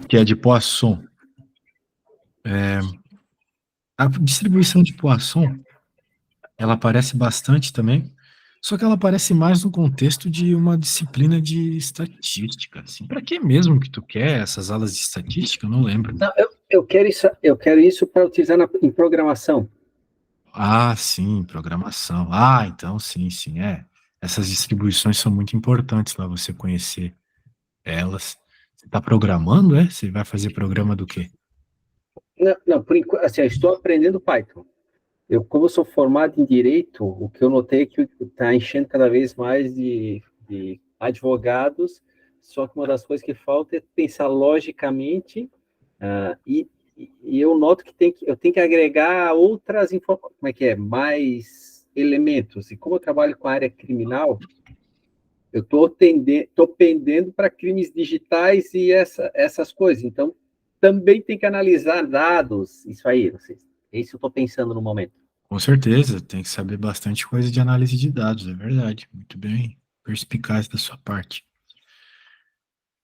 que é de Poisson. A distribuição de Poisson, ela aparece bastante também, só que ela aparece mais no contexto de uma disciplina de estatística, assim. Para que mesmo que tu quer essas aulas de estatística? Eu não lembro. Não, eu quero isso para utilizar em programação. Ah, sim, programação. Ah, então sim, sim, é. Essas distribuições são muito importantes para você conhecer elas. Você está programando, é? Você vai fazer programa do quê? Não, por enquanto, assim, eu estou aprendendo Python. Como eu sou formado em Direito, o que eu notei é que está enchendo cada vez mais de advogados, só que uma das coisas que falta é pensar logicamente, e eu noto que eu tenho que agregar outras informações, mais elementos. E como eu trabalho com a área criminal, eu estou pendendo para crimes digitais e essas coisas. Então, também tem que analisar dados, isso aí, é isso que eu estou pensando no momento. Com certeza, tem que saber bastante coisa de análise de dados, é verdade. Muito bem, perspicaz da sua parte.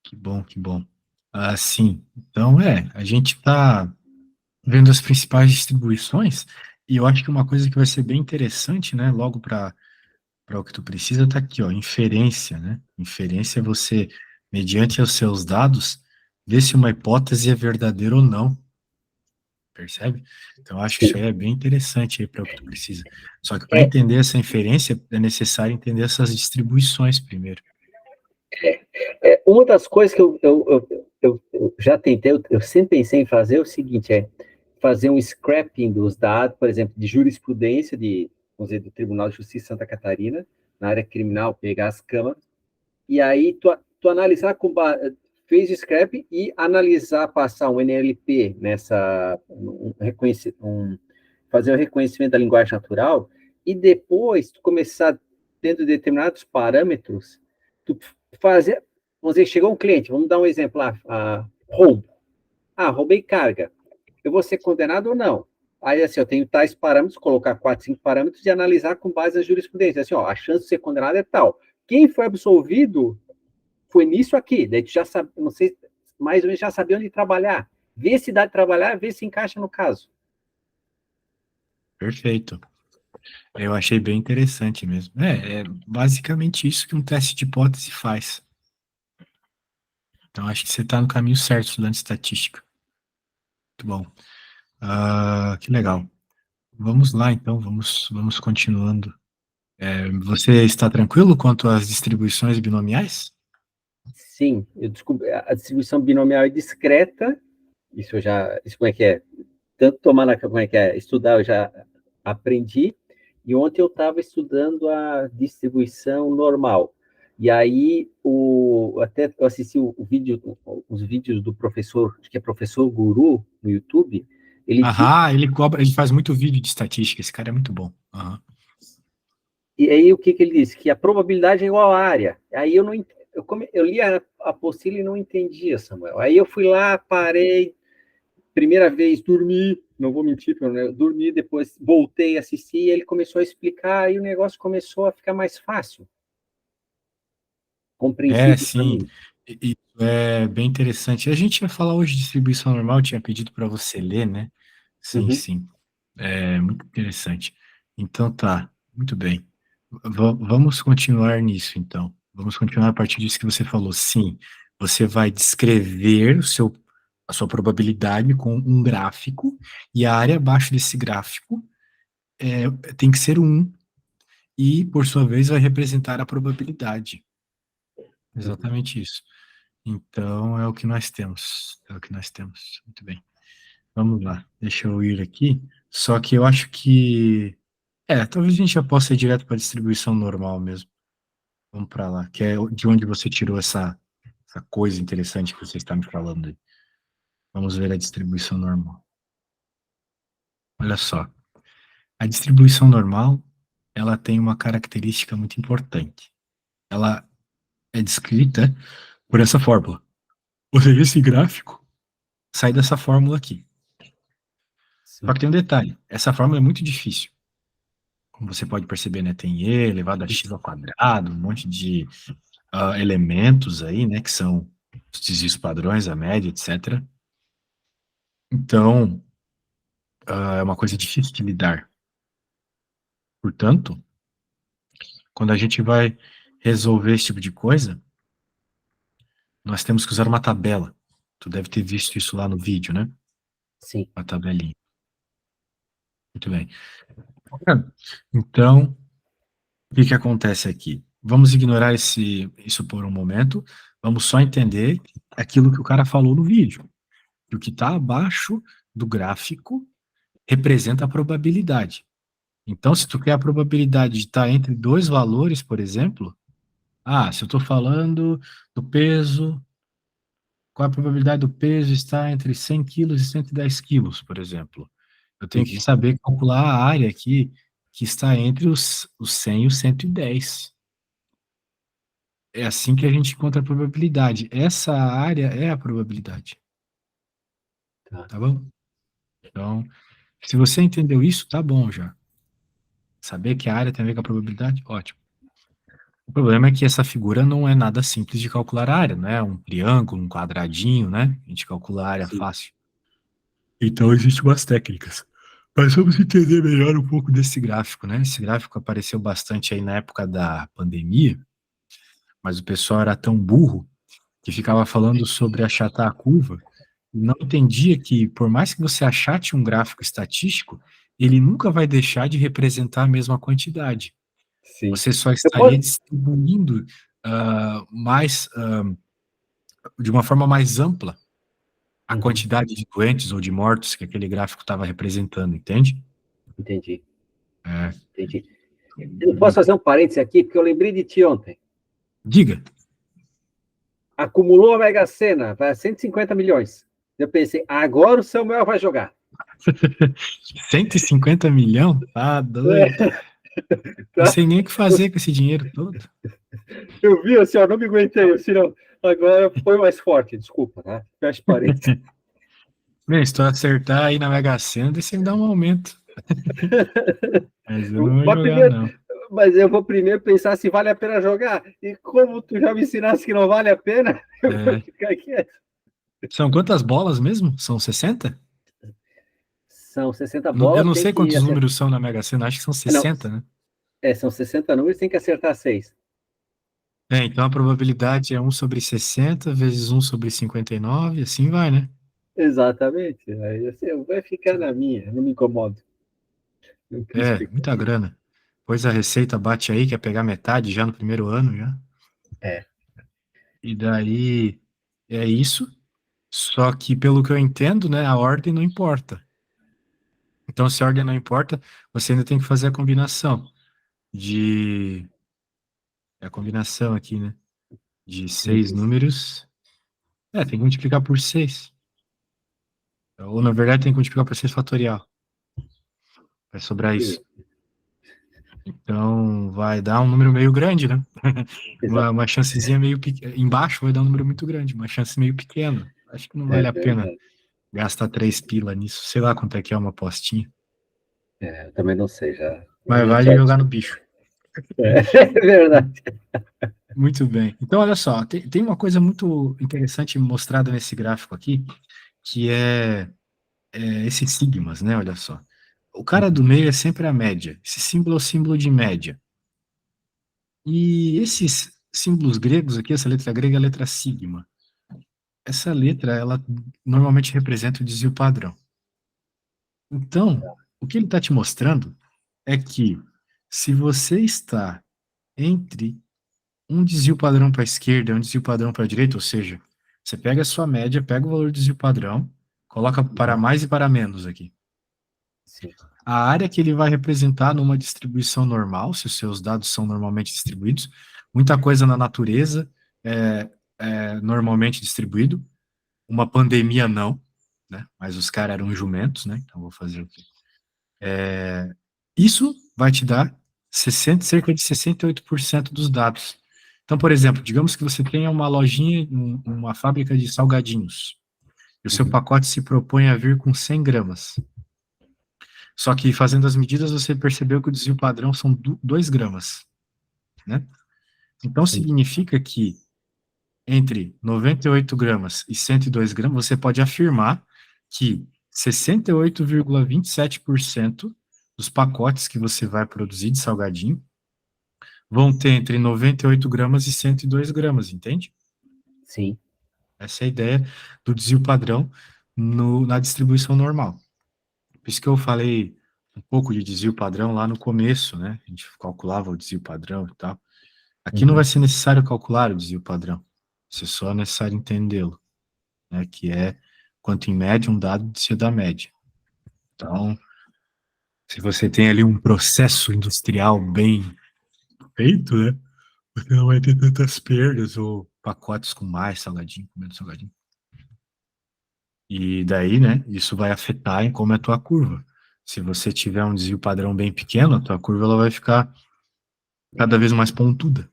Que bom, que bom. Ah, sim. Então, a gente está vendo as principais distribuições, e eu acho que uma coisa que vai ser bem interessante, né, logo para o que tu precisa, tá aqui, ó, inferência, né? Inferência é você, mediante os seus dados, ver se uma hipótese é verdadeira ou não, percebe? Então, eu acho que isso aí é bem interessante aí para o que tu precisa. Só que para É, entender essa inferência, é necessário entender essas distribuições primeiro. uma das coisas que eu já tentei, eu sempre pensei em fazer o seguinte, fazer um scrapping dos dados, por exemplo, de jurisprudência vamos dizer, do Tribunal de Justiça de Santa Catarina, na área criminal, pegar as câmaras, e aí tu analisar, fez o scrapping e analisar, passar um NLP fazer o reconhecimento da linguagem natural, e depois tu começar, tendo determinados parâmetros, tu fazer, vamos dizer, chegou um cliente, vamos dar um exemplo lá, roubo. Roubei carga. Eu vou ser condenado ou não? Aí, assim, eu tenho tais parâmetros, colocar 4, 5 parâmetros e analisar com base na jurisprudência. Assim, a chance de ser condenado é tal. Quem foi absolvido foi nisso aqui. Daí tu já sabe, não sei, mais ou menos já sabia onde trabalhar. Vê se dá de trabalhar, vê se encaixa no caso. Perfeito. Eu achei bem interessante mesmo. É basicamente isso que um teste de hipótese faz. Então, acho que você está no caminho certo estudando estatística. Muito bom. Que legal. Vamos lá, então, vamos continuando. Você está tranquilo quanto às distribuições binomiais? Sim, eu descobri a distribuição binomial é discreta. Isso como é que é? Tanto tomar como é que é, estudar eu já aprendi. E ontem eu estava estudando a distribuição normal. E aí, até eu assisti os vídeos do professor, acho que é professor Guru, no YouTube. Ele diz, Ele faz muito vídeo de estatística, esse cara é muito bom. Aham. e aí o que ele disse? Que a probabilidade é igual à área. Aí eu li a apostila e não entendia, Samuel. Aí eu fui lá, parei, primeira vez dormi, não vou mentir, eu dormi, depois voltei a assistir, e ele começou a explicar, e o negócio começou a ficar mais fácil, compreensível para Sim. mim. Isso é bem interessante. A gente ia falar hoje de distribuição normal, eu tinha pedido para você ler, né? Sim, Uhum. sim. É muito interessante. Então tá, muito bem. Vamos continuar nisso, então. Vamos continuar a partir disso que você falou. Sim, você vai descrever a sua probabilidade com um gráfico, e a área abaixo desse gráfico tem que ser 1, e, por sua vez, vai representar a probabilidade. Uhum. Exatamente isso. Então, é o que nós temos. É o que nós temos. Muito bem. Vamos lá. Deixa eu ir aqui. Só que eu acho que talvez a gente já possa ir direto para a distribuição normal mesmo. Vamos para lá, que é de onde você tirou essa coisa interessante que você está me falando aí. Vamos ver a distribuição normal. Olha só, a distribuição normal, ela tem uma característica muito importante. Ela é descrita por essa fórmula. Ou seja, esse gráfico sai dessa fórmula aqui. Só Sim. que tem um detalhe, essa fórmula é muito difícil. Como você pode perceber, né, tem e elevado a x ao quadrado, um monte de elementos aí, né, que são os desvios padrões, a média, etc. Então, é uma coisa difícil de lidar. Portanto, quando a gente vai resolver esse tipo de coisa, nós temos que usar uma tabela. Tu deve ter visto isso lá no vídeo, né? Sim, Uma tabelinha. Muito bem. Então, o que que acontece aqui? Vamos ignorar isso por um momento. Vamos só entender aquilo que o cara falou no vídeo. Que o que está abaixo do gráfico representa a probabilidade. Então, se tu quer a probabilidade de estar entre dois valores, por exemplo, se eu estou falando do peso, qual a probabilidade do peso estar entre 100 quilos e 110 quilos, por exemplo? Eu tenho que entendi. saber calcular a área aqui que está entre os 100 e os 110. É assim que a gente encontra a probabilidade. Essa área é a probabilidade, Tá. tá bom? Então, se você entendeu isso, tá bom já. Saber que a área tem a ver com a probabilidade, ótimo. O problema é que essa figura não é nada simples de calcular a área, não é um triângulo, um quadradinho, né? A gente calcula a área Sim, fácil. Então, existem umas técnicas. Mas vamos entender melhor um pouco desse gráfico, né? Esse gráfico apareceu bastante aí na época da pandemia, mas o pessoal era tão burro que ficava falando sobre achatar a curva e não entendia que, por mais que você achate um gráfico estatístico, ele nunca vai deixar de representar a mesma quantidade. sim. Você só Eu estaria posso... distribuindo de uma forma mais ampla a Uhum, quantidade de doentes ou de mortos que aquele gráfico estava representando, entende? entendi, É. entendi. Eu posso fazer um parêntese aqui, porque eu lembrei de ti ontem. Diga. Acumulou a Mega Sena, vai a 150 milhões. Eu pensei, agora o Samuel vai jogar. 150 milhões? Tá doido. Não Tá? sei nem o que fazer com esse dinheiro todo. Eu vi assim, ó, não me aguentei. Assim, não. Agora foi mais forte, desculpa, tá? Fecha parênteses. Bem, se tu acertar aí na Mega Sena, você me dá um aumento. Mas eu não vou Mas, jogar, primeiro, não. mas eu vou primeiro pensar se vale a pena jogar. E como tu já me ensinaste que não vale a pena, eu vou É. ficar quieto. São quantas bolas mesmo? São 60? São 60 Eu bolas, não tem sei que quantos acertar. números são na Mega Sena, acho que são Não, 60, né? são 60 números, tem que acertar 6. É, então a probabilidade é 1/60 vezes 1/59, assim vai, né? Exatamente. Aí assim, vai ficar na minha, não me incomodo. Não crio Muita expectativa. grana. Pois a Receita bate aí, quer pegar metade já no primeiro ano já. É, E daí é isso. Só que pelo que eu entendo, né, a ordem não importa. Então, se a ordem não importa, você ainda tem que fazer a combinação de a combinação aqui, né? De seis isso. números. Tem que multiplicar por 6. Ou, na verdade, tem que multiplicar por 6 fatorial. Vai sobrar isso. Então, vai dar um número meio grande, né? Exato. Uma chancezinha meio pequena. Embaixo vai dar um número muito grande, uma chance meio pequena. Acho que não É vale a pena verdade. gastar 3 pila nisso. Sei lá quanto é que é uma apostinha. Eu também não sei, já. A Mas gente vale já jogar no tinha. bicho. É verdade. Muito bem. Então, olha só, tem uma coisa muito interessante mostrada nesse gráfico aqui, que é esses sigmas, né? Olha só. O cara do meio é sempre a média. Esse símbolo é o símbolo de média. E esses símbolos gregos aqui, essa letra grega é a letra sigma. Essa letra, ela normalmente representa o desvio padrão. Então, o que ele está te mostrando é que se você está entre um desvio padrão para a esquerda e um desvio padrão para a direita, ou seja, você pega a sua média, pega o valor do desvio padrão, coloca para mais e para menos aqui. Sim. A área que ele vai representar numa distribuição normal, se os seus dados são normalmente distribuídos, muita coisa na natureza é normalmente distribuído, uma pandemia não, né? Mas os caras eram jumentos, né? Então vou fazer o quê? Isso vai te dar cerca de 68% dos dados. Então, por exemplo, digamos que você tenha uma lojinha, uma fábrica de salgadinhos, e o seu Uhum. pacote se propõe a vir com 100 gramas. Só que fazendo as medidas, você percebeu que o desvio padrão são 2 gramas, né? Então, Entendi. significa que entre 98 gramas e 102 gramas, você pode afirmar que 68,27% dos pacotes que você vai produzir de salgadinho vão ter entre 98 gramas e 102 gramas, entende? Sim. Essa é a ideia do desvio padrão na distribuição normal. Por isso que eu falei um pouco de desvio padrão lá no começo, né? A gente calculava o desvio padrão e tal. Aqui não vai ser necessário calcular o desvio padrão. Isso é só necessário entendê-lo, né? Que é quanto em média um dado desvia da média. Então, se você tem ali um processo industrial bem feito, né? Você não vai ter tantas perdas ou pacotes com mais salgadinho, com menos salgadinho. E daí, né, isso vai afetar em como é a tua curva. Se você tiver um desvio padrão bem pequeno, a tua curva ela vai ficar cada vez mais pontuda,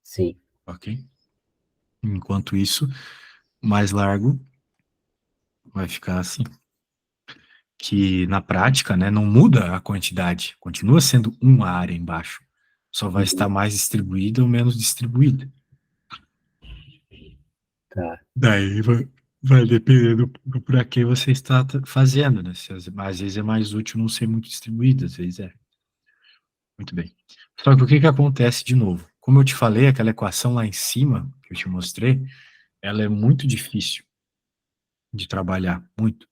Sim. ok? Enquanto isso, mais largo vai ficar assim. Que na prática, né, não muda a quantidade, continua sendo uma área embaixo, só vai estar mais distribuída ou menos distribuída. Tá. Daí vai depender do para que você está fazendo, né? Às vezes é mais útil não ser muito distribuído, às vezes é. Muito bem. Só que o que que acontece de novo? Como eu te falei, aquela equação lá em cima, que eu te mostrei, ela é muito difícil de trabalhar, muito.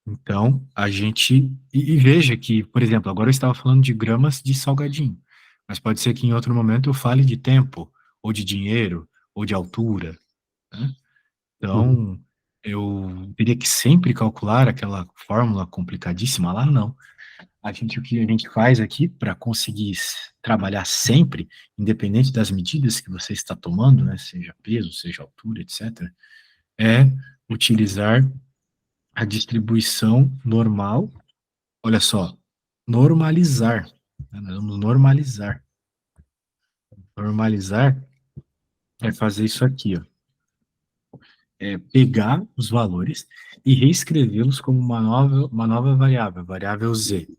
Então, a gente. E veja que, por exemplo, agora eu estava falando de gramas de salgadinho, mas pode ser que em outro momento eu fale de tempo, ou de dinheiro, ou de altura, né? Uhum. Então, eu teria que sempre calcular aquela fórmula complicadíssima lá, não. O que a gente faz aqui para conseguir trabalhar sempre, independente das medidas que você está tomando, né, seja peso, seja altura, etc., é utilizar a distribuição normal. Olha só, normalizar. Né, nós vamos normalizar. Normalizar é fazer isso aqui, ó. É pegar os valores e reescrevê-los como uma nova variável, variável z.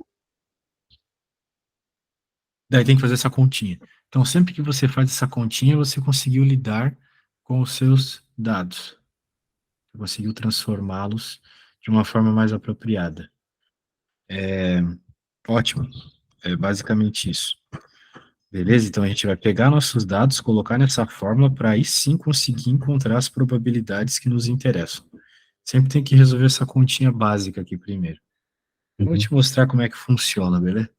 Daí tem que fazer essa continha. Então, sempre que você faz essa continha, você conseguiu lidar com os seus dados. Você conseguiu transformá-los de uma forma mais apropriada. Ótimo. É basicamente isso. Beleza? Então, a gente vai pegar nossos dados, colocar nessa fórmula para aí sim conseguir encontrar as probabilidades que nos interessam. Sempre tem que resolver essa continha básica aqui primeiro. Eu vou Uhum. te mostrar como é que funciona, beleza?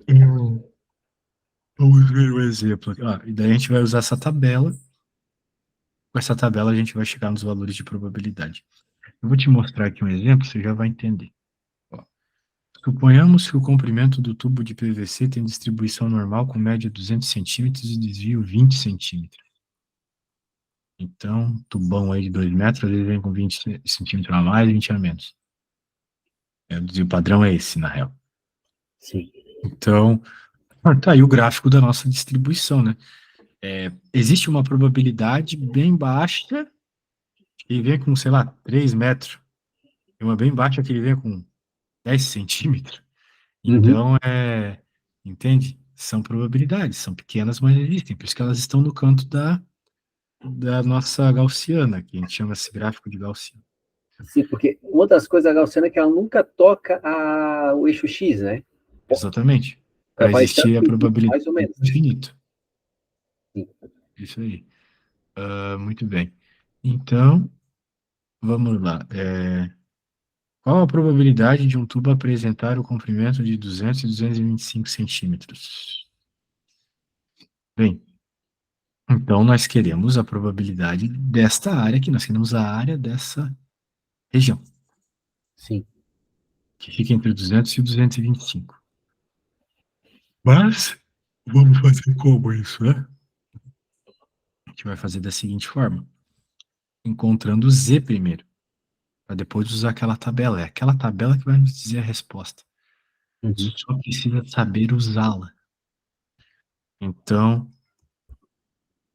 Hum, Vamos ver um exemplo aqui. E daí a gente vai usar essa tabela. Com essa tabela a gente vai chegar nos valores de probabilidade. Eu vou te mostrar aqui um exemplo, você já vai entender. Ó, suponhamos que o comprimento do tubo de PVC tem distribuição normal com média 200 centímetros e desvio 20 centímetros. Então, tubão aí de 2 metros, às vezes vem com 20 centímetros a mais, 20 a menos. O desvio padrão é esse, na real. Sim. Então, tá aí o gráfico da nossa distribuição, né? Existe uma probabilidade bem baixa que ele vem com, sei lá, 3 metros, e uma bem baixa que ele vem com 10 centímetros. Uhum. Então, entende? São probabilidades, são pequenas, mas existem, por isso que elas estão no canto da nossa gaussiana, que a gente chama esse gráfico de gaussiano. Sim, porque uma das coisas da gaussiana é que ela nunca toca o eixo X, né? Exatamente. Ela Para vai existir a tanto probabilidade mais ou do menos. infinito. Sim. Isso aí. Muito bem. Então, vamos lá. Qual a probabilidade de um tubo apresentar o comprimento de 200 e 225 centímetros? Bem, então nós queremos a probabilidade desta área aqui, nós queremos a área dessa região, Sim. que fica entre 200 e 225. Mas, vamos fazer como isso, né? A gente vai fazer da seguinte forma, encontrando o Z primeiro, para depois usar aquela tabela. É aquela tabela que vai nos dizer a resposta. Uhum. Só precisa saber usá-la. Então,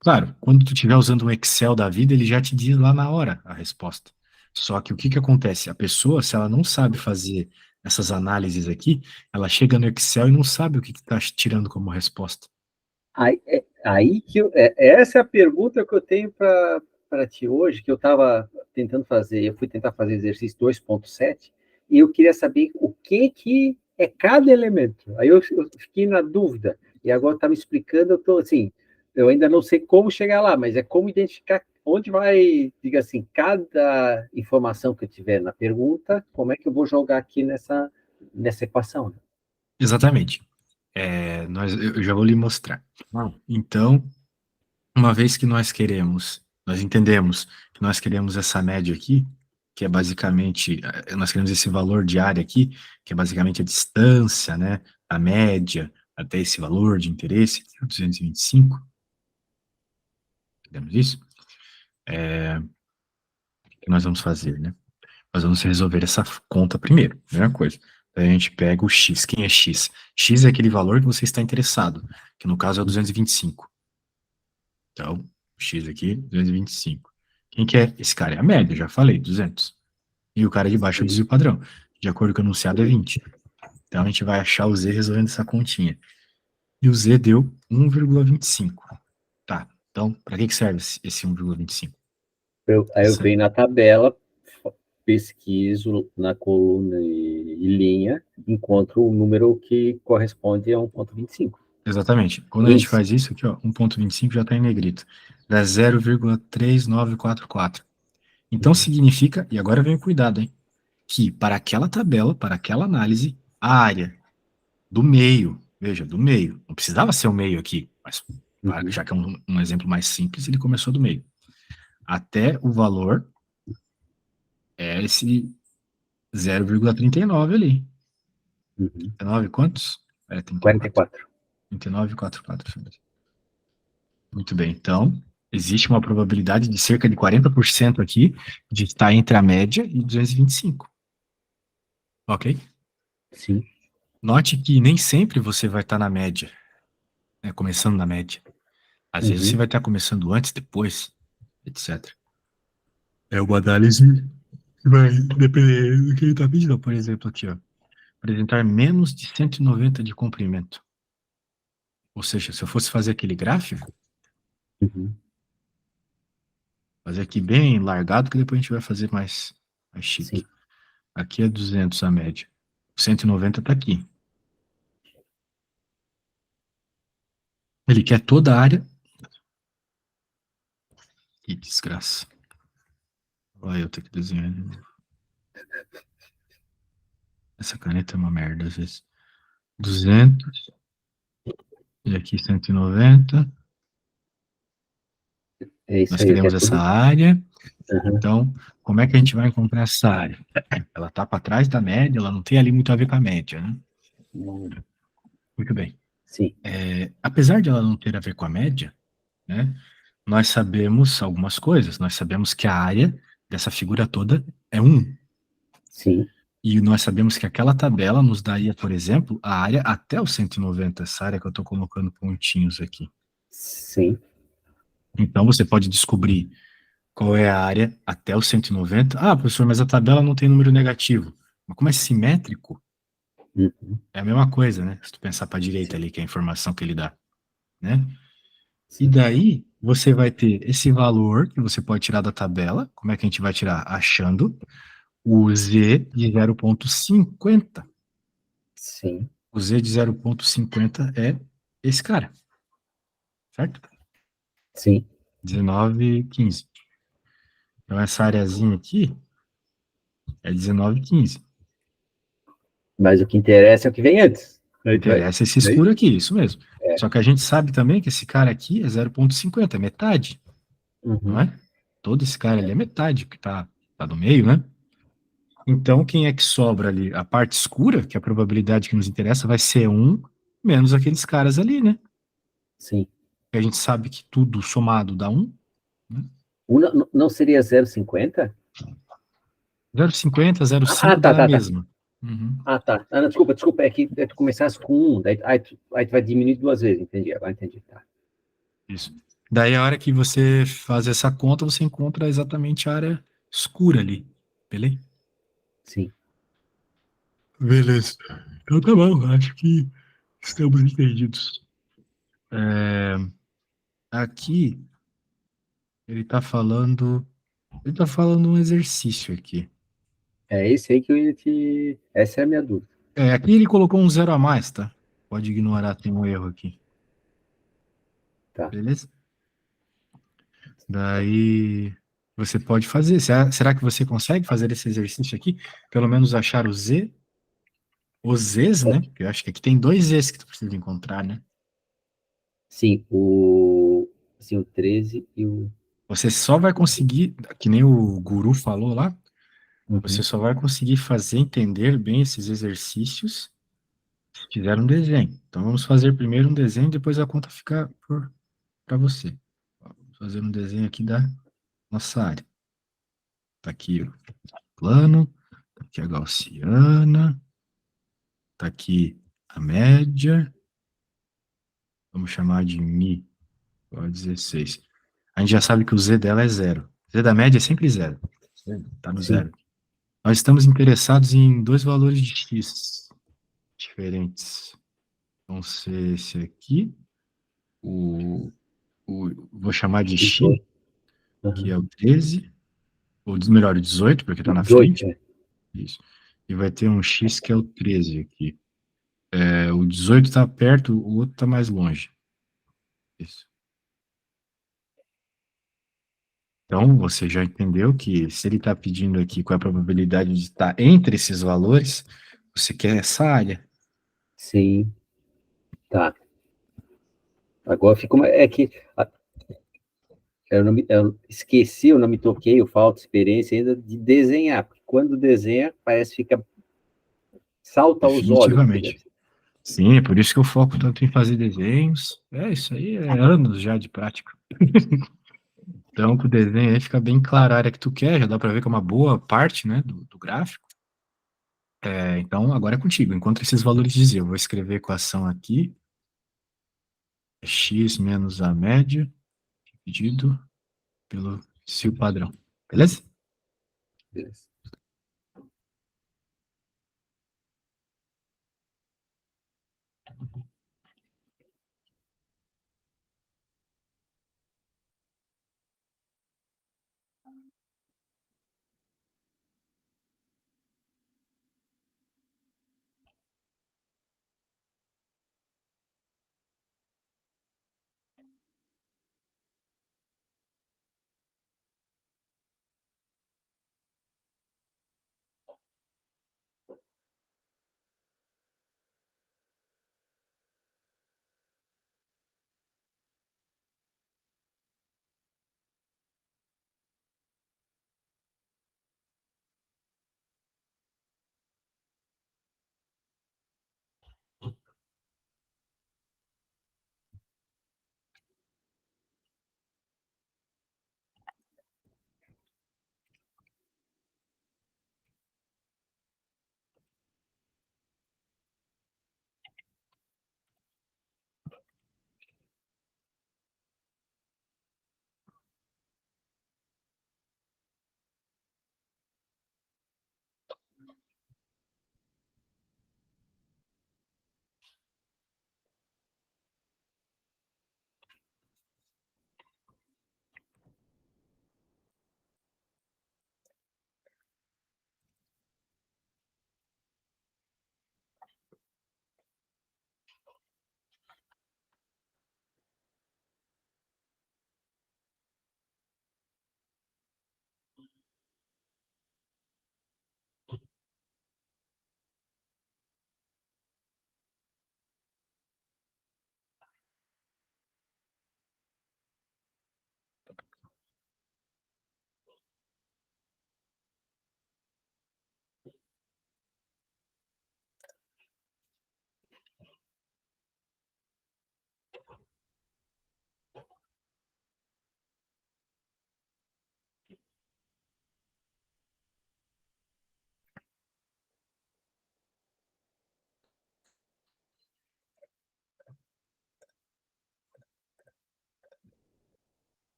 claro, quando tu estiver usando um Excel da vida, ele já te diz lá na hora a resposta. Só que o que que acontece? A pessoa, se ela não sabe fazer essas análises aqui, ela chega no Excel e não sabe o que está tirando como resposta. Aí, Aí que essa é a pergunta que eu tenho para ti hoje, que eu estava tentando fazer. Eu fui tentar fazer exercício 2.7 e eu queria saber o que é cada elemento. Aí eu fiquei na dúvida. E agora está me explicando, eu estou assim, eu ainda não sei como chegar lá, mas é como identificar onde vai, diga assim, cada informação que eu tiver na pergunta, como é que eu vou jogar aqui nessa equação, né? Exatamente. Eu já vou lhe mostrar. Então, uma vez que nós entendemos que nós queremos essa média aqui, que é basicamente, nós queremos esse valor de área aqui, que é basicamente a distância, né, a média até esse valor de interesse, que é o 225, entendemos isso? O que nós vamos fazer, né? Nós vamos resolver essa conta primeiro, primeira coisa. Daí a gente pega o x. Quem é x? X é aquele valor que você está interessado, que no caso é o 225. Então, o x aqui, 225. Quem que é esse cara? É a média, já falei, 200. E o cara de baixo é o Sim, desvio padrão. De acordo com o enunciado, é 20. Então, a gente vai achar o z resolvendo essa continha. E o z deu 1,25. Tá, então, para que serve esse 1,25? aí eu venho na tabela, pesquiso na coluna e linha, encontro o número que corresponde a 1,25. Exatamente. Quando a Em gente faz isso aqui, ó, 1,25 já está em negrito. Dá 0,3944. Então significa, e agora vem o cuidado, hein, que para aquela tabela, para aquela análise, a área do meio, veja, do meio, não precisava ser o meio aqui, mas Uhum, já que é um exemplo mais simples, ele começou do meio. Até o valor é esse 0,39 ali. uhum. 39 quantos? 34. 44. 39,44. Muito bem. Então, existe uma probabilidade de cerca de 40% aqui de estar entre a média e 225. Ok? Sim. Note que nem sempre você vai estar na média, né, começando na média. Às vezes você Uhum, vai estar começando antes, depois, etc. É uma análise que vai depender do que ele está pedindo. Por exemplo, aqui, ó, apresentar menos de 190 de comprimento. Ou seja, se eu fosse fazer aquele gráfico, uhum. fazer aqui bem largado, que depois a gente vai fazer mais chique. Sim, Aqui é 200 a média. 190 está aqui. Ele quer toda a área. Que desgraça. Olha, eu tenho que desenhar de novo. Essa caneta é uma merda às vezes. 200. E aqui 190. é isso Nós aí, que é queremos essa tudo. área. Uhum. Então, como é que a gente vai encontrar essa área? Ela está para trás da média, ela não tem ali muito a ver com a média, né? Muito bem. Sim, Apesar de ela não ter a ver com a média, né, nós sabemos algumas coisas. Nós sabemos que a área dessa figura toda é 1. sim, E nós sabemos que aquela tabela nos daria, por exemplo, a área até os 190, essa área que eu estou colocando pontinhos aqui. sim. Então, você pode descobrir qual é a área até os 190. Ah, professor, mas a tabela não tem número negativo. Mas como é simétrico, Uhum, é a mesma coisa, né? Se tu pensar para a direita sim, ali, que é a informação que ele dá, né? E sim, daí, você vai ter esse valor que você pode tirar da tabela. Como é que a gente vai tirar? Achando o Z de 0,50. sim, O Z de 0,50 é esse cara, certo? sim. 19,15. Então, essa areazinha aqui é 19,15. Mas o que interessa é o que vem antes. A gente vai. Interessa esse É escuro isso? aqui, isso mesmo. É. Só que a gente sabe também que esse cara aqui é 0,50, é metade, não Uhum, é? Todo esse cara ali é metade, que tá no meio, né? Então, quem é que sobra ali? A parte escura, que é a probabilidade que nos interessa, vai ser 1 menos aqueles caras ali, né? sim. A gente sabe que tudo somado dá 1, né? Não seria 0,50? 0,50, Ah, 0,5 dá tá, na tá, tá. mesma. Uhum. Ah, tá. Ah, não, desculpa. É que tu começasse com um, daí, aí tu vai diminuir duas vezes, entendi. Agora entendi. Tá. Isso. Daí, a hora que você faz essa conta, você encontra exatamente a área escura ali. Beleza? Sim. Beleza. Então tá bom, acho que estamos entendidos. É, aqui ele tá falando um exercício aqui. É esse aí que eu ia te. Essa é a minha dúvida. É, aqui ele colocou um zero a mais, tá? Pode ignorar, tem um erro aqui. Tá. Beleza? Daí você pode fazer. Será que você consegue fazer esse exercício aqui? Pelo menos achar o Z, os Zs, né? Porque eu acho que aqui tem dois Zs que tu precisa encontrar, né? Sim, o 13 e o. Você só vai conseguir, que nem o guru falou lá, você Uhum. só vai conseguir fazer entender bem esses exercícios se fizer um desenho. Então vamos fazer primeiro um desenho, depois a conta fica para você. Vamos fazer um desenho aqui da nossa área. Tá aqui o plano, tá aqui a gaussiana, tá aqui a média, vamos chamar de mi, igual a 16. A gente já sabe que o z dela é zero. O z da média é sempre zero. Tá no Sim, zero. Nós estamos interessados em dois valores de x diferentes. Vão ser esse aqui, o, vou chamar de x, 18. que Aham. é o 13, ou melhor, o 18, porque está na 18, frente. é. Isso. E vai ter um x que é o 13 aqui. É, o 18 está perto, o outro está mais longe. Isso. Então, você já entendeu que se ele está pedindo aqui qual é a probabilidade de estar entre esses valores, você quer essa área. Sim, tá. Agora fica uma. É que eu esqueci, eu não me toquei, eu falta experiência ainda de desenhar, porque quando desenha, parece que fica, salta aos olhos, que deve Definitivamente. ser. Sim, é por isso que eu foco tanto em fazer desenhos. É, isso aí é anos já de prática. Então, com o desenho aí fica bem claro a área que tu quer, já dá para ver que é uma boa parte, né, do gráfico. É, então, agora é contigo. Encontra esses valores de z. Eu vou escrever a equação aqui. É x menos a média dividido pelo desvio padrão. Beleza? Beleza.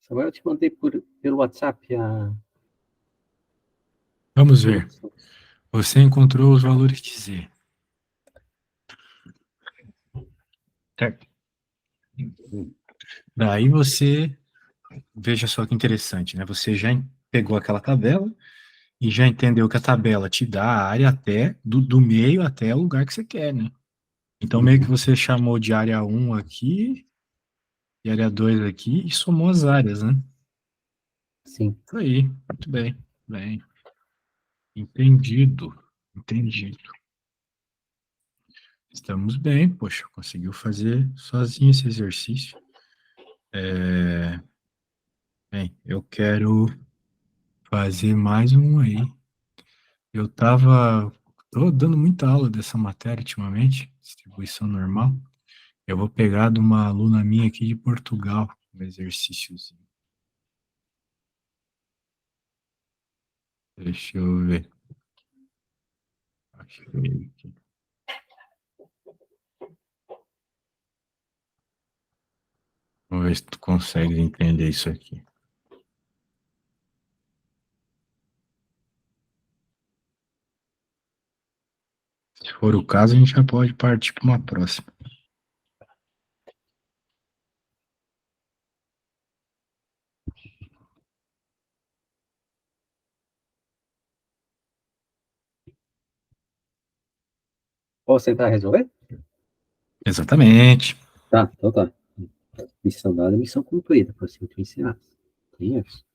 Samuel, eu te mandei pelo WhatsApp a Vamos ver. informação. Você encontrou os valores de Z. Certo. Daí você, veja só que interessante, né? Você já pegou aquela tabela e já entendeu que a tabela te dá a área até, do meio até o lugar que você quer, né? Então, meio que você chamou de área um aqui e área 2 aqui e somou as áreas, né? Sim. Isso aí, muito bem, bem. Entendido, entendido. Estamos bem, poxa, conseguiu fazer sozinho esse exercício. Bem, eu quero fazer mais um aí. Tô dando muita aula dessa matéria ultimamente, distribuição normal. Eu vou pegar de uma aluna minha aqui de Portugal, um exercíciozinho. Deixa eu ver. Achei aqui. Vamos ver se tu consegue entender isso aqui. Se for o caso, a gente já pode partir para uma próxima. Posso tentar resolver? Exatamente. Tá, então tá. Missão dada, missão cumprida, por assim tu ensinar. Tem isso.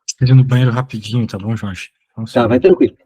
Esteja no banheiro rapidinho, tá bom, Jorge? Só um Tá, vai segundo. tranquilo.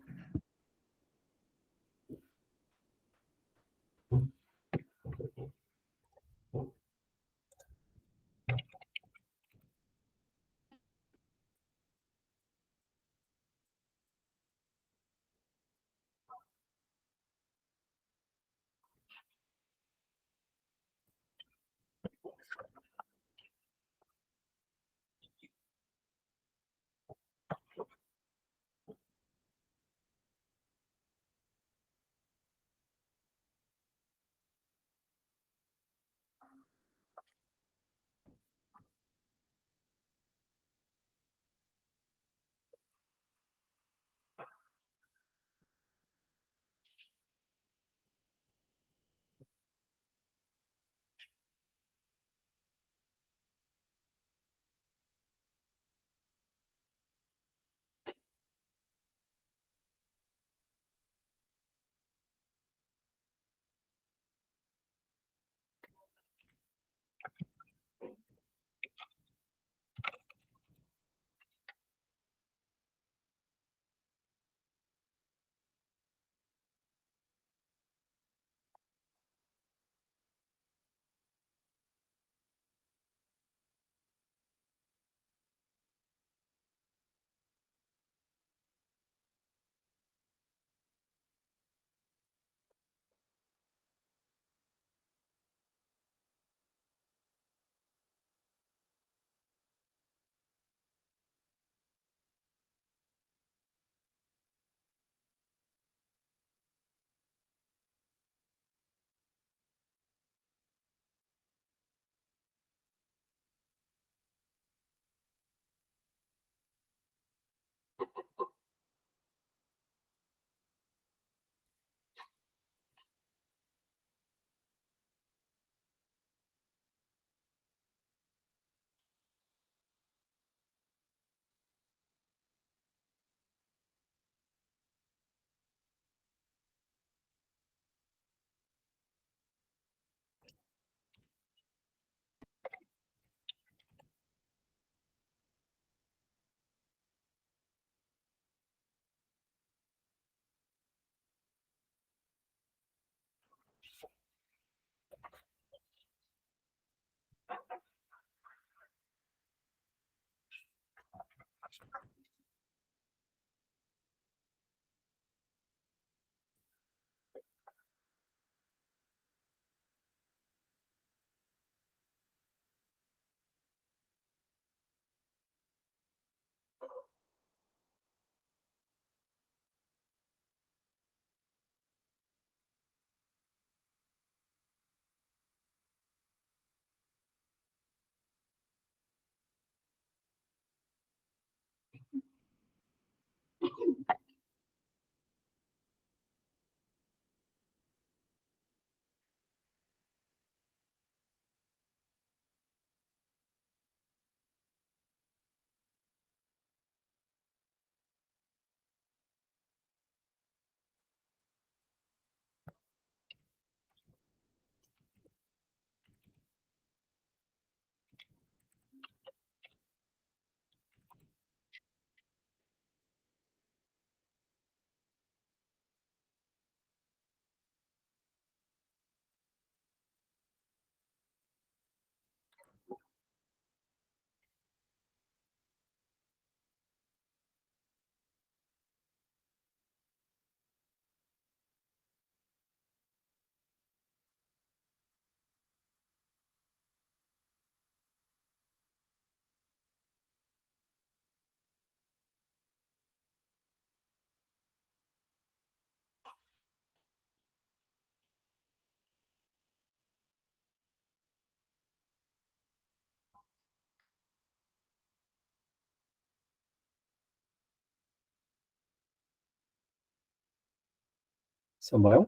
Samuel?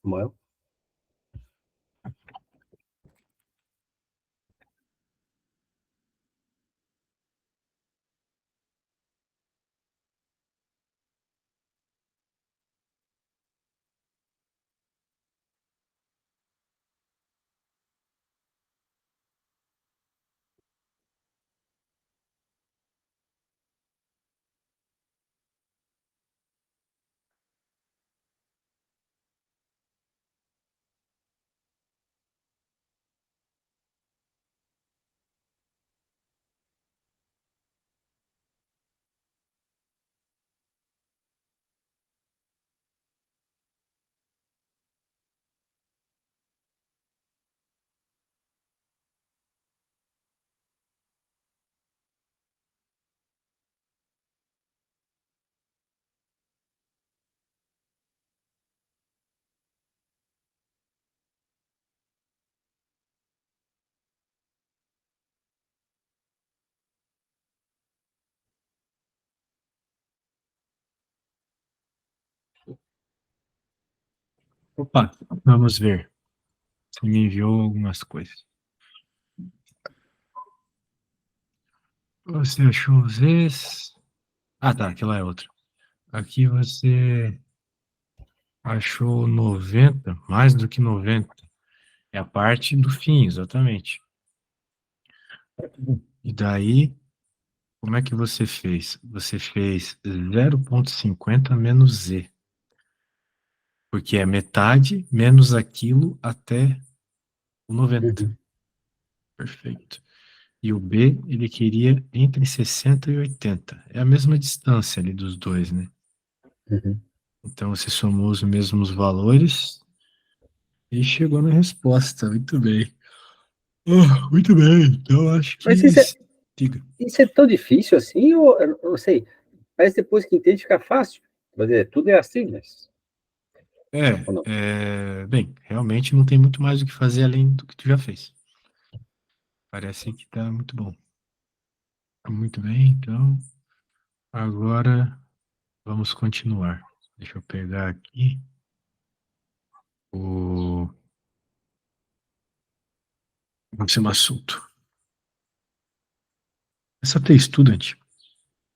Samuel? Opa, vamos ver. Você me enviou algumas coisas. Você achou os ex? Ah, tá, aquela é outra. Aqui você achou 90, mais do que 90. É a parte do fim, exatamente. E daí, como é que você fez? Você fez 0,50 menos Z, porque é metade menos aquilo até o 90. Uhum, Perfeito. E o B, ele queria entre 60 e 80. É a mesma distância ali dos dois, né? uhum. Então você somou os mesmos valores e chegou na resposta. Muito bem. Muito bem. Então acho Mas que. Diga. isso é tão difícil assim, ou eu não sei, parece que depois que entende fica fácil. Quer dizer, tudo é assim, mas. Ou não? Bem, realmente não tem muito mais o que fazer além do que tu já fez. Parece que tá muito bom. Muito bem, então agora vamos continuar. Deixa eu pegar aqui o próximo assunto. Essa estudante,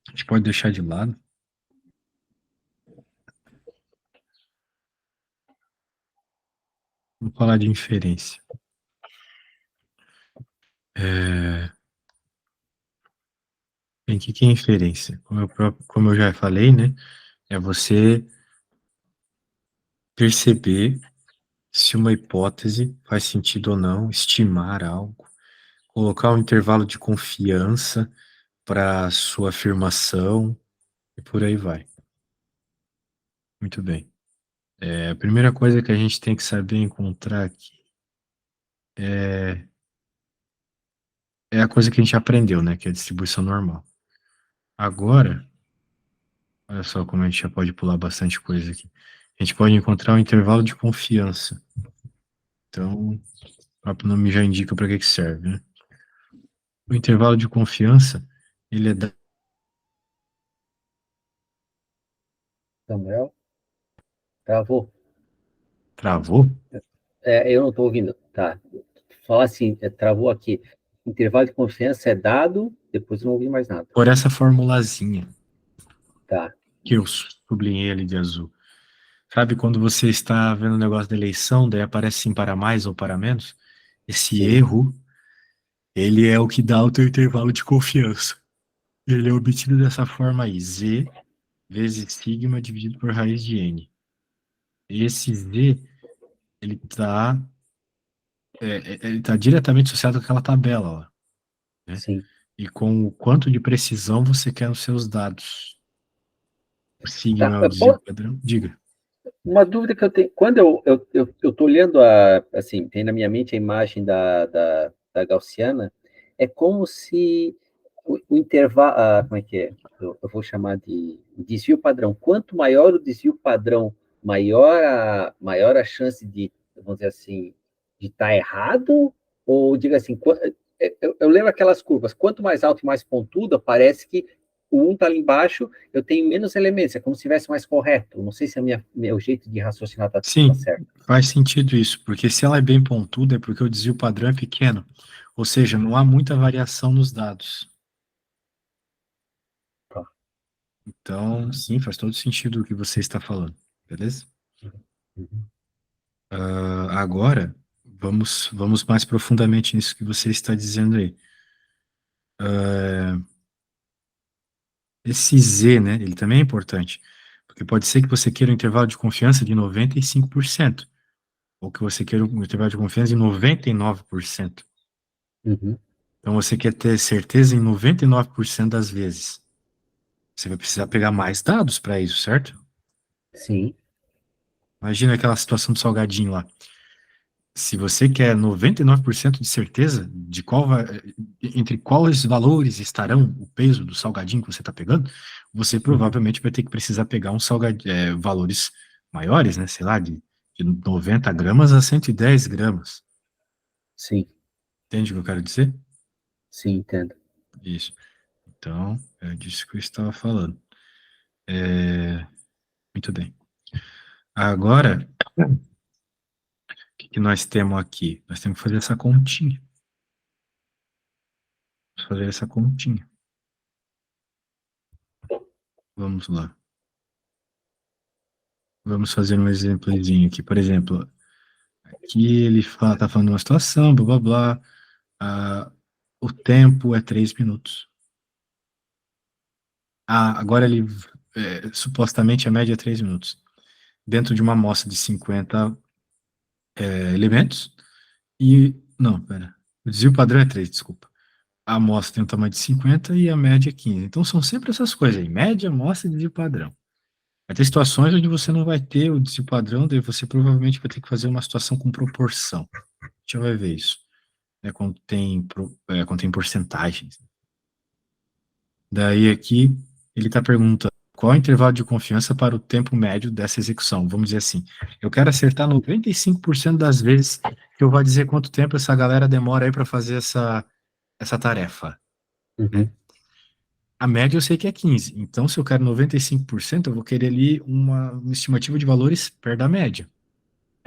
a gente pode deixar de lado. Vamos falar de inferência. É... Bem, o que é inferência? Como eu já falei, né? É você perceber se uma hipótese faz sentido ou não, estimar algo, colocar um intervalo de confiança para sua afirmação e por aí vai. Muito bem. A primeira coisa que a gente tem que saber encontrar aqui é a coisa que a gente aprendeu, né? Que é a distribuição normal. Agora, olha só como a gente já pode pular bastante coisa aqui. A gente pode encontrar um intervalo de confiança. Então, o próprio nome já indica para que serve, né? O intervalo de confiança, ele é Samuel? Travou? Travou? Eu não estou ouvindo. Tá. Falar assim, travou aqui. Intervalo de confiança é dado, depois eu não ouvi mais nada. Por essa formulazinha Tá, que eu sublinhei ali de azul. Sabe quando você está vendo o negócio da eleição, daí aparece sim para mais ou para menos? Esse sim, erro, ele é o que dá o teu intervalo de confiança. Ele é obtido dessa forma aí, Z vezes sigma dividido por raiz de N. Esse Z, ele está ele tá diretamente associado com aquela tabela, ó, né? sim. E com o quanto de precisão você quer nos seus dados. O sigma Tá, é o desvio padrão. Diga. Uma dúvida que eu tenho, quando eu estou olhando, assim, tem na minha mente a imagem da gaussiana, é como se o intervalo, como é que é? Eu vou chamar de desvio padrão. Quanto maior o desvio padrão, maior a chance de, vamos dizer assim, de estar errado, ou diga assim, eu lembro aquelas curvas, quanto mais alto e mais pontuda, parece que o 1 está ali embaixo, eu tenho menos elementos, é como se estivesse mais correto. Não sei se meu jeito de raciocinar tá Sim, certo. faz sentido isso, porque se ela é bem pontuda é porque o desvio padrão é pequeno, ou seja, não há muita variação nos dados. Tá. Então, sim, faz todo sentido o que você está falando, beleza? Uhum. Agora, vamos mais profundamente nisso que você está dizendo aí. Esse Z, né, ele também é importante, porque pode ser que você queira um intervalo de confiança de 95%, ou que você queira um intervalo de confiança de 99%. Uhum. Então, você quer ter certeza em 99% das vezes. Você vai precisar pegar mais dados para isso, certo? Sim. Imagina aquela situação do salgadinho lá. Se você quer 99% de certeza de entre quais valores estarão o peso do salgadinho que você está pegando, você Uhum. provavelmente vai ter que precisar pegar valores maiores, né? Sei lá, de 90 gramas a 110 gramas. Sim. Entende o que eu quero dizer? Sim, entendo. Isso. Então, é disso que eu estava falando. É, muito bem. Agora, o que nós temos aqui? Nós temos que fazer essa continha. Vamos fazer essa continha. Vamos lá. Vamos fazer um exemplozinho aqui. Por exemplo, aqui ele tá falando de uma situação, blá blá blá. O tempo é 3 minutos. Agora ele supostamente a média é 3 minutos. Dentro de uma amostra de 50 elementos. Não, pera. O desvio padrão é 3, desculpa. A amostra tem um tamanho de 50 e a média é 15. Então são sempre essas coisas aí: média, amostra e desvio padrão. Vai ter situações onde você não vai ter o desvio padrão, daí você provavelmente vai ter que fazer uma situação com proporção. A gente vai ver isso, né, quando tem porcentagens. Daí aqui ele está perguntando qual é o intervalo de confiança para o tempo médio dessa execução. Vamos dizer assim, eu quero acertar 95% das vezes que eu vou dizer quanto tempo essa galera demora aí para fazer essa tarefa, né? Uhum. A média eu sei que é 15. Então, se eu quero 95%, eu vou querer ali uma estimativa de valores perto da média.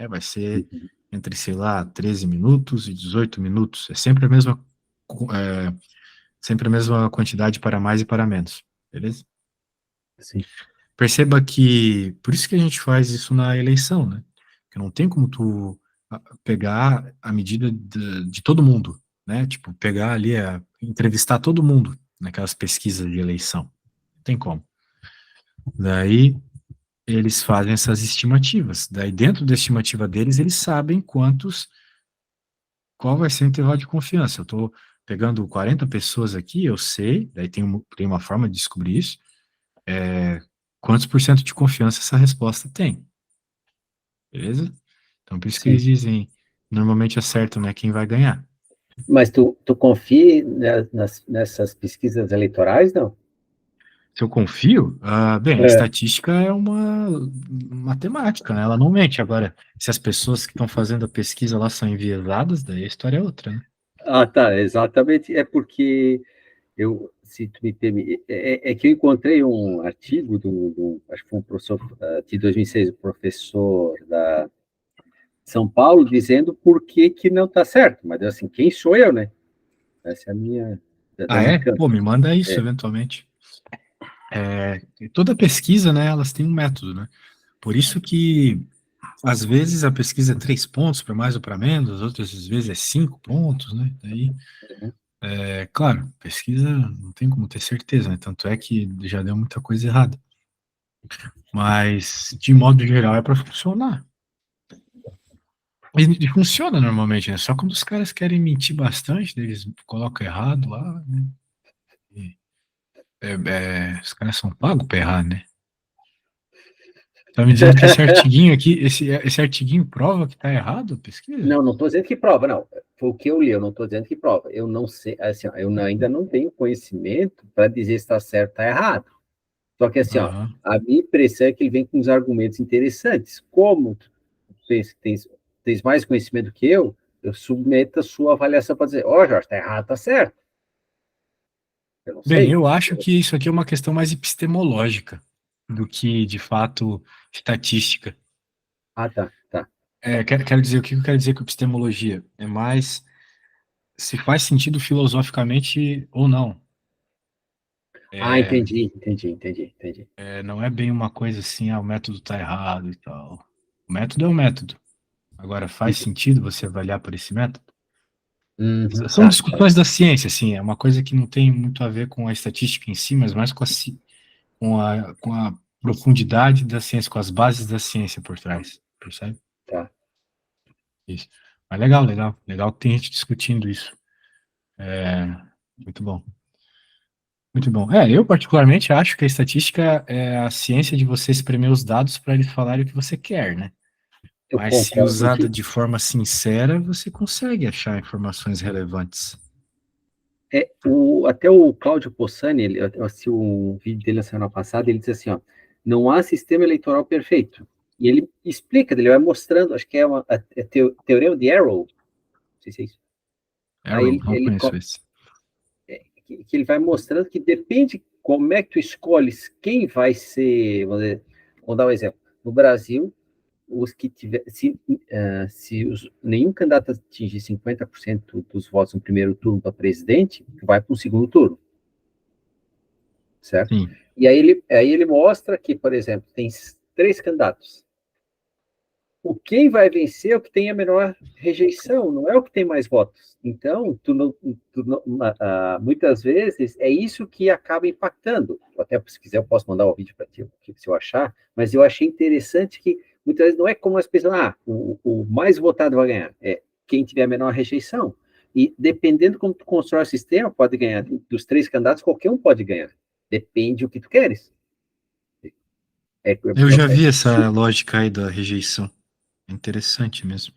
Vai ser Uhum. entre, sei lá, 13 minutos e 18 minutos. É sempre a mesma quantidade para mais e para menos. Beleza? Sim. Perceba que, por isso que a gente faz isso na eleição, né? Que não tem como tu pegar a medida de todo mundo, né? Tipo, pegar ali, entrevistar todo mundo naquelas pesquisas de eleição. Não tem como. Daí, eles fazem essas estimativas. Daí, dentro da estimativa deles, eles sabem qual vai ser o intervalo de confiança. Eu estou pegando 40 pessoas aqui, eu sei, daí tem uma forma de descobrir isso, quantos por cento de confiança essa resposta tem, beleza? Então, por isso que eles Sim. dizem, normalmente acertam, né, quem vai ganhar. Mas tu confia nessas pesquisas eleitorais, não? Se eu confio, bem, a É. estatística é uma matemática, né? Ela não mente. Agora, se as pessoas que estão fazendo a pesquisa lá são enviesadas, daí a história é outra, né? Ah, tá, exatamente. É porque se tu me permite, é que eu encontrei um artigo acho que foi um professor de 2006, um professor da São Paulo, dizendo por que que não está certo. Mas assim, quem sou eu, né? Essa é a minha da Ah, minha é? câmera. Pô, me manda isso É. eventualmente. Toda pesquisa, né, elas têm um método, né? Por isso que, às vezes, a pesquisa é 3 pontos, para mais ou para menos, outras vezes é 5 pontos, né? Daí, claro, pesquisa não tem como ter certeza, né? Tanto é que já deu muita coisa errada. Mas, de modo geral, é para funcionar. E funciona normalmente, né? Só quando os caras querem mentir bastante, eles colocam errado lá, né? Os caras são pagos para errar, né? Tá me dizendo que esse artiguinho aqui, esse artiguinho prova que tá errado a pesquisa? Não, não estou dizendo que prova, não. Foi o que eu li, eu não estou dizendo que prova. Eu não sei, assim, ó, ainda não tenho conhecimento para dizer se está certo ou está errado. Só que, assim, ó, Aham. a minha impressão é que ele vem com uns argumentos interessantes. Como tu tens mais conhecimento que eu submeto a sua avaliação para dizer, ó, Jorge, está errado, está certo. Eu não Bem, sei. eu acho que isso aqui é uma questão mais epistemológica do que, de fato, estatística. Ah, tá, tá. Quero dizer, o que eu quero dizer com epistemologia? É mais se faz sentido filosoficamente ou não. Ah, É, entendi. não é bem uma coisa assim, o método está errado e tal. O método é um método. Agora, faz sentido você avaliar por esse método? Uhum, São tá. discussões da ciência, assim, é uma coisa que não tem muito a ver com a estatística em si, mas mais com a profundidade da ciência, com as bases da ciência por trás, percebe? Tá. Isso. Mas legal, legal que tem gente discutindo isso. É, muito bom. Muito bom. Eu particularmente acho que a estatística é a ciência de você espremer os dados para eles falarem o que você quer, né? Eu Mas se concordo usada contigo. de forma sincera, você consegue achar informações relevantes. Até o Cláudio Possani, eu assisti um vídeo dele na semana passada, ele disse assim, ó, não há sistema eleitoral perfeito. E ele explica, ele vai mostrando, acho que teorema de Arrow, não sei se é isso. Aí Arrow, não conheço esse. que ele vai mostrando que depende como é que tu escolhes quem vai ser, vamos dar um exemplo. No Brasil, os que tiver, se nenhum candidato atingir 50% dos votos no primeiro turno para presidente, vai para o segundo turno, certo? Sim. E aí ele mostra que, por exemplo, tem 3 candidatos. O quem vai vencer é o que tem a menor rejeição, não é o que tem mais votos. Então, muitas vezes é isso que acaba impactando. Até se quiser, eu posso mandar o vídeo para ti, se eu achar, mas eu achei interessante que muitas vezes não é como as pessoas, o mais votado vai ganhar, é quem tiver a menor rejeição. E dependendo como tu constrói o sistema, pode ganhar. Dos 3 candidatos, qualquer um pode ganhar. Depende do que tu queres. É, é, Eu já é, vi essa lógica aí da rejeição. É interessante mesmo.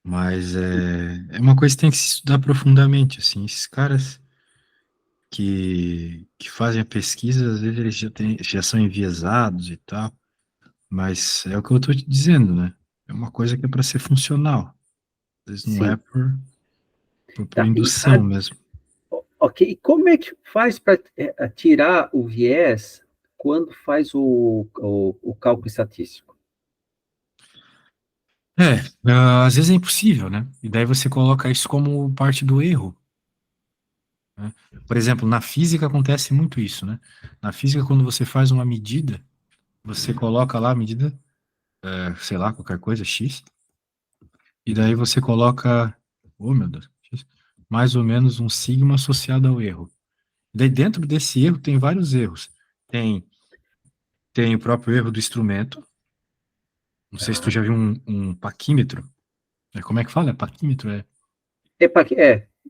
Mas é uma coisa que tem que se estudar profundamente, assim. Esses caras que fazem a pesquisa, às vezes eles já são enviesados e tal. Mas é o que eu estou te dizendo, né? É uma coisa que é para ser funcional. Às vezes não é sim. por Tá, indução mesmo. ok, e como é que faz para tirar o viés quando faz o cálculo estatístico? Às vezes é impossível, né? E daí você coloca isso como parte do erro, né? Por exemplo, na física acontece muito isso, né? Na física, quando você faz uma medida, você coloca lá a medida, sei lá, qualquer coisa, X, e daí você coloca, oh meu Deus, X, mais ou menos um sigma associado ao erro. Daí dentro desse erro tem vários erros. Tem, tem o próprio erro do instrumento. Não sei se tu Tá. já viu um paquímetro. Como é que fala? Paquímetro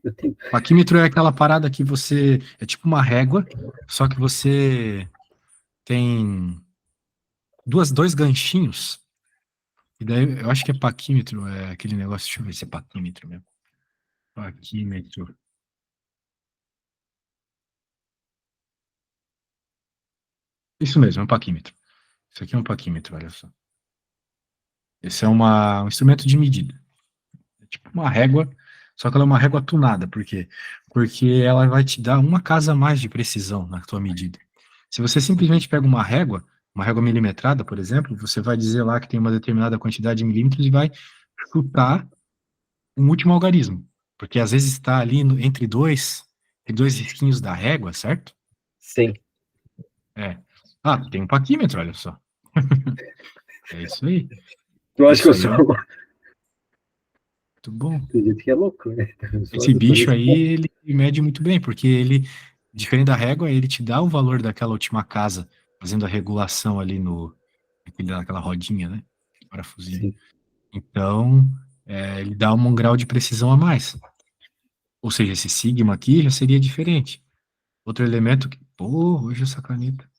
Eu tenho, Paquímetro é aquela parada que você. É tipo uma régua, só que você tem dois ganchinhos. E daí eu acho que é paquímetro, é aquele negócio. Deixa eu ver se é paquímetro mesmo. Paquímetro. Isso mesmo, é um paquímetro. Isso aqui é um paquímetro, olha só. Esse é um instrumento de medida. É tipo uma régua, só que ela é uma régua tunada. Por quê? Porque ela vai te dar uma casa a mais de precisão na tua medida. Se você simplesmente pega uma régua milimetrada, por exemplo, você vai dizer lá que tem uma determinada quantidade de milímetros e vai chutar um último algarismo. Porque às vezes está ali entre dois risquinhos da régua, certo? sim. É. Tem um paquímetro, olha só. É isso aí. Eu acho que Isso eu aí sou. é muito bom. Tem gente que é louco, né? Esse Eu tô bicho nesse aí, ponto. ele mede muito bem, porque ele, diferente da régua, ele te dá o valor daquela última casa, fazendo a regulação ali naquela rodinha, né? Parafusinho. Sim. Então, ele dá um grau de precisão a mais. Ou seja, esse sigma aqui já seria diferente. Outro elemento que. Pô, hoje essa caneta.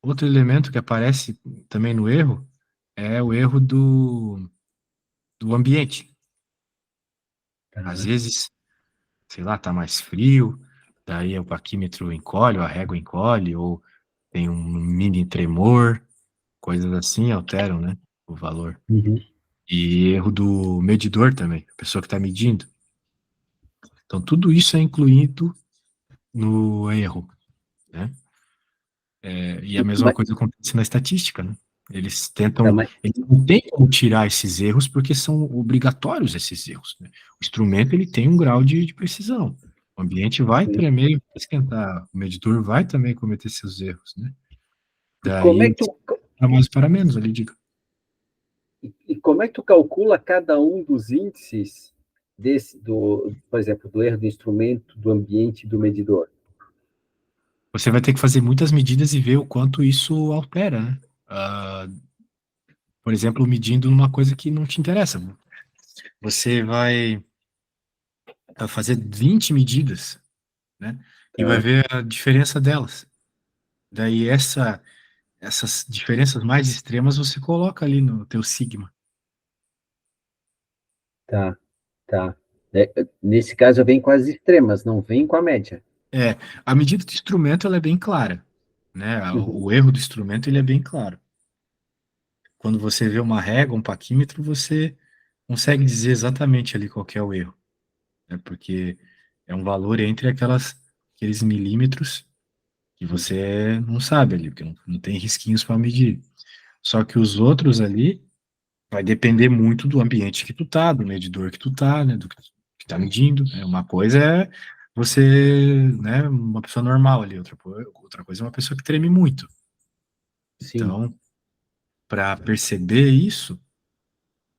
Outro elemento que aparece também no erro é o erro do ambiente. Às Tá. vezes, sei lá, tá mais frio, daí o paquímetro encolhe, ou a régua encolhe, ou tem um mini tremor, coisas assim alteram, né, o valor. Uhum. E erro do medidor também, a pessoa que está medindo. Então, tudo isso é incluído no erro, né? E a mesma Mas, coisa acontece na estatística, né? Eles tá, tentam, eles não têm como tirar esses erros porque são obrigatórios esses erros, né? O instrumento ele tem um grau de precisão. O ambiente vai sim. tremer, vai esquentar, o medidor vai também cometer seus erros, né? E como Daí é que eles tu, para mais para menos ali, diga. e como é que tu calcula cada um dos índices por exemplo, do erro do instrumento, do ambiente e do medidor? Você vai ter que fazer muitas medidas e ver o quanto isso altera, né? Ah, por exemplo, medindo numa coisa que não te interessa. Você vai fazer 20 medidas, né? E vai Tá, ver a diferença delas. Daí essas diferenças mais extremas você coloca ali no teu sigma. tá, tá. Nesse caso, eu venho com as extremas, não vem com a média. É, a medida do instrumento ela é bem clara, né? Uhum. O erro do instrumento ele é bem claro. Quando você vê uma régua, um paquímetro, você consegue dizer exatamente ali qual que é o erro, né? Porque é um valor entre aqueles milímetros que você não sabe ali, porque não tem risquinhos para medir. Só que os outros ali vai depender muito do ambiente que tu tá, do medidor que tu tá, né, do que tá medindo, né? Uma coisa é você, né, uma pessoa normal ali, outra coisa é uma pessoa que treme muito. Sim, Então, para perceber isso,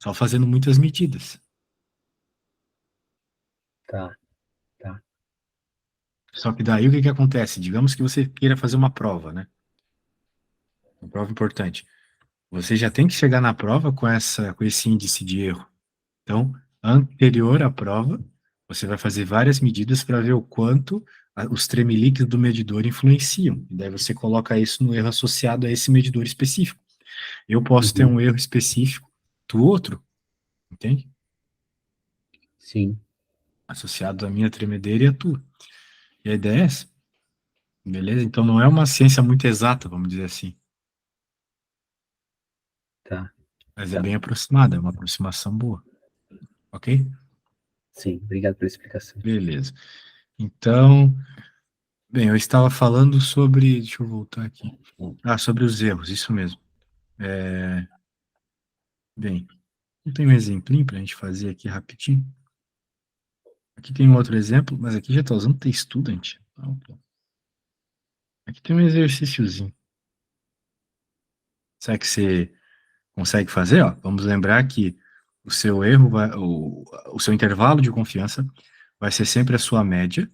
só fazendo muitas medidas. tá, tá. Só que daí o que que acontece? Digamos que você queira fazer uma prova, né? Uma prova importante. Você já tem que chegar na prova com esse índice de erro. Então, anterior à prova, você vai fazer várias medidas para ver o quanto os tremeliques do medidor influenciam. E daí você coloca isso no erro associado a esse medidor específico. Eu posso ter Uhum. um erro específico do outro, entende? Sim, Associado à minha tremedeira e à tua. E a ideia é essa, beleza? Então não é uma ciência muito exata, vamos dizer assim, tá, mas é tá. bem aproximada, é uma aproximação boa, ok? Sim, obrigado pela explicação. Beleza. Então, bem, eu estava falando sobre, deixa eu voltar aqui. Ah, sobre os erros, isso mesmo. Bem, não tem um exemplinho para a gente fazer aqui rapidinho? Aqui tem um outro exemplo, mas aqui já está usando TestStudent. Ah, pô. Aqui tem um exercíciozinho. Será que você consegue fazer? Ó, vamos lembrar que o seu erro o seu intervalo de confiança vai ser sempre a sua média,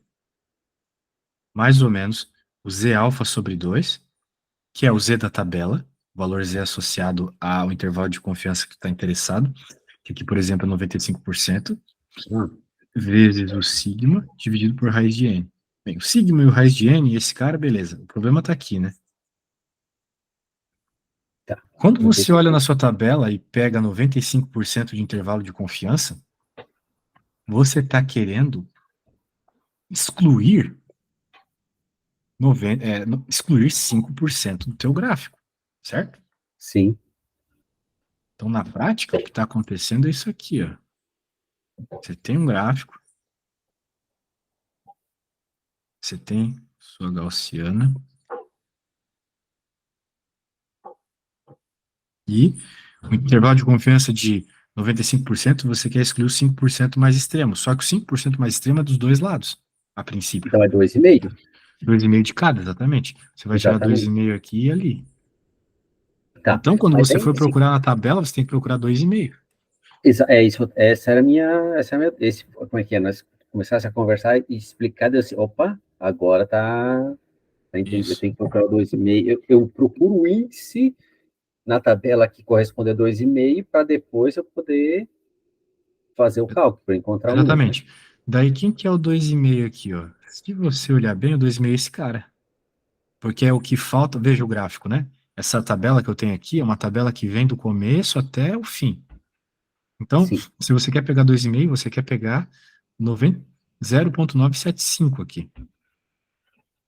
mais ou menos o Z alfa sobre 2, que é o Z da tabela, o valor Z associado ao intervalo de confiança que está interessado, que aqui, por exemplo, é 95%, vezes o sigma dividido por raiz de n. Bem, o sigma e o raiz de n, esse cara, beleza. O problema está aqui, né? Tá. Quando você olha na 95. sua tabela e pega 95% de intervalo de confiança, você está querendo excluir, excluir 5% do teu gráfico, certo? Sim, Então, na prática, o que está acontecendo é isso aqui, ó. Você tem um gráfico, você tem sua gaussiana, e o intervalo de confiança de 95%, você quer excluir o 5% mais extremo. Só que o 5% mais extremo é dos dois lados, a princípio. então é 2,5? 2,5 de cada, exatamente. Você vai tirar Exatamente. 2,5 aqui e ali. Tá. Então, quando Mas você aí, for procurar na tabela, você tem que procurar 2,5. é isso, essa era a minha, como é que é? Nós começasse a conversar e explicar, eu assim, opa, agora tá entendi, eu Isso. tenho que procurar o 2,5. Eu procuro o índice na tabela que corresponde a 2,5 para depois eu poder fazer o cálculo, para encontrar o número, né? Exatamente. Daí, quem que é o 2,5 aqui, ó? Se você olhar bem, o 2,5 é esse cara. porque é o que falta, veja o gráfico, né? Essa tabela que eu tenho aqui é uma tabela que vem do começo até o fim. Então, Sim, se você quer pegar 2,5, você quer pegar 90 0,975 aqui.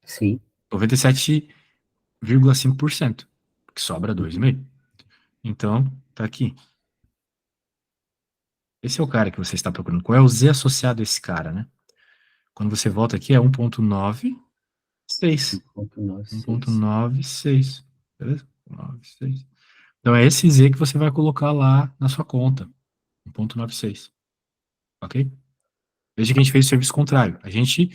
sim. 97,5%, que sobra Uhum. 2,5. Então, tá aqui. Esse é o cara que você está procurando. Qual é o Z associado a esse cara, né? Quando você volta aqui é 1,96. 1,96. 1,96. Beleza? 96. Então é esse Z que você vai colocar lá na sua conta. 1,96. Ok? Veja que a gente fez o serviço contrário. A gente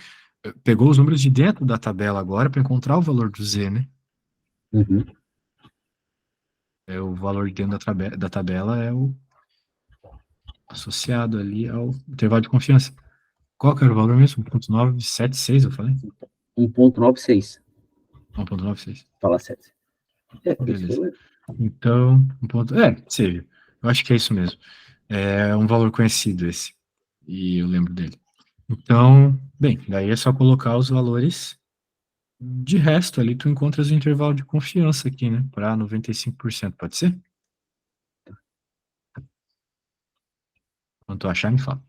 pegou os números de dentro da tabela agora para encontrar o valor do Z, né? Uhum. É o valor de dentro da tabela é o associado ali ao intervalo de confiança. Qual que era o valor mesmo? 1,976, eu falei? 1,96. 1,96. Fala certo. Isso Beleza. foi. Então, um ponto. Seja, eu acho que é isso mesmo. É um valor conhecido esse. E eu lembro dele. Então, bem, daí é só colocar os valores. De resto, ali tu encontras o intervalo de confiança aqui, né? Para 95%, pode ser? Quando tu achar, me fala.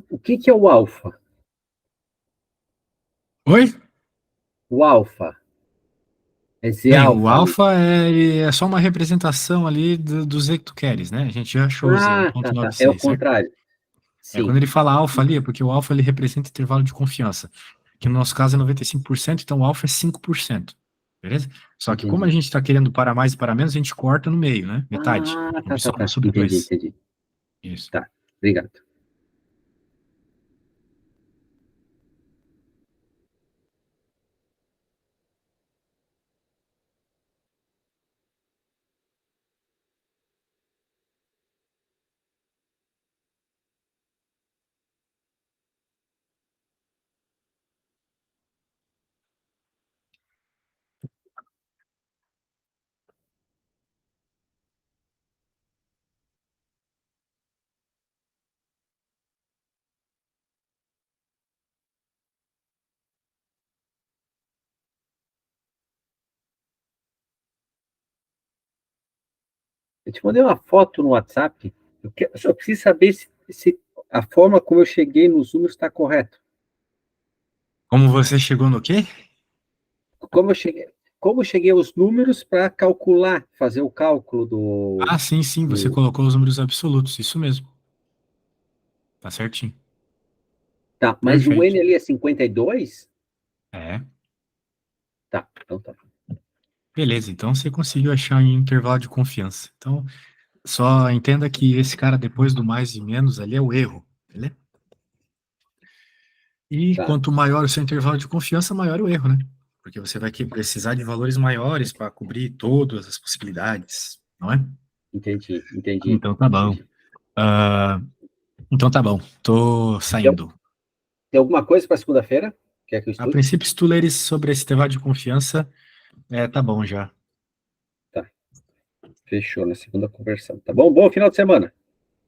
O que que é o alfa? Oi? O alfa. É Z Bem, o alfa ali. alfa é só uma representação ali do Z que tu queres, né? A gente já achou o Z, Ah, tá, tá. É o 1,96, certo? contrário. Quando Sim, ele fala alfa ali, é porque o alfa ele representa intervalo de confiança, que no nosso caso é 95%, então o alfa é 5%, beleza? Só que como a entendi. gente está querendo para mais e para menos, a gente corta no meio, né? Metade. Ah, Um tá, tá, soma tá. sobre Entendi, 2. entendi. Isso. Tá, obrigado. Eu te mandei uma foto no WhatsApp. Eu só preciso saber se a forma como eu cheguei nos números está correta. Como você chegou no quê? Como eu cheguei, como eu cheguei aos números para calcular, fazer o cálculo Ah, sim, sim, você do. colocou os números absolutos, isso mesmo. Tá certinho. Tá, mas o Perfeito. N ali é 52? É. Tá, então tá. Beleza, então você conseguiu achar em intervalo de confiança. Então, só entenda que esse cara depois do mais e menos ali é o erro, beleza? E Tá, quanto maior o seu intervalo de confiança, maior o erro, né? Porque você vai precisar de valores maiores para cobrir todas as possibilidades, não é? entendi, entendi, Então tá bom. entendi. Ah, então tá bom. Tô Tem, saindo. tem alguma coisa para segunda-feira? Quer que eu A estude? princípio, se tu leres sobre esse intervalo de confiança, tá bom já. Tá, fechou na segunda conversão. Tá bom? Bom final de semana.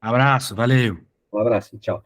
Abraço, valeu. Um abraço, tchau.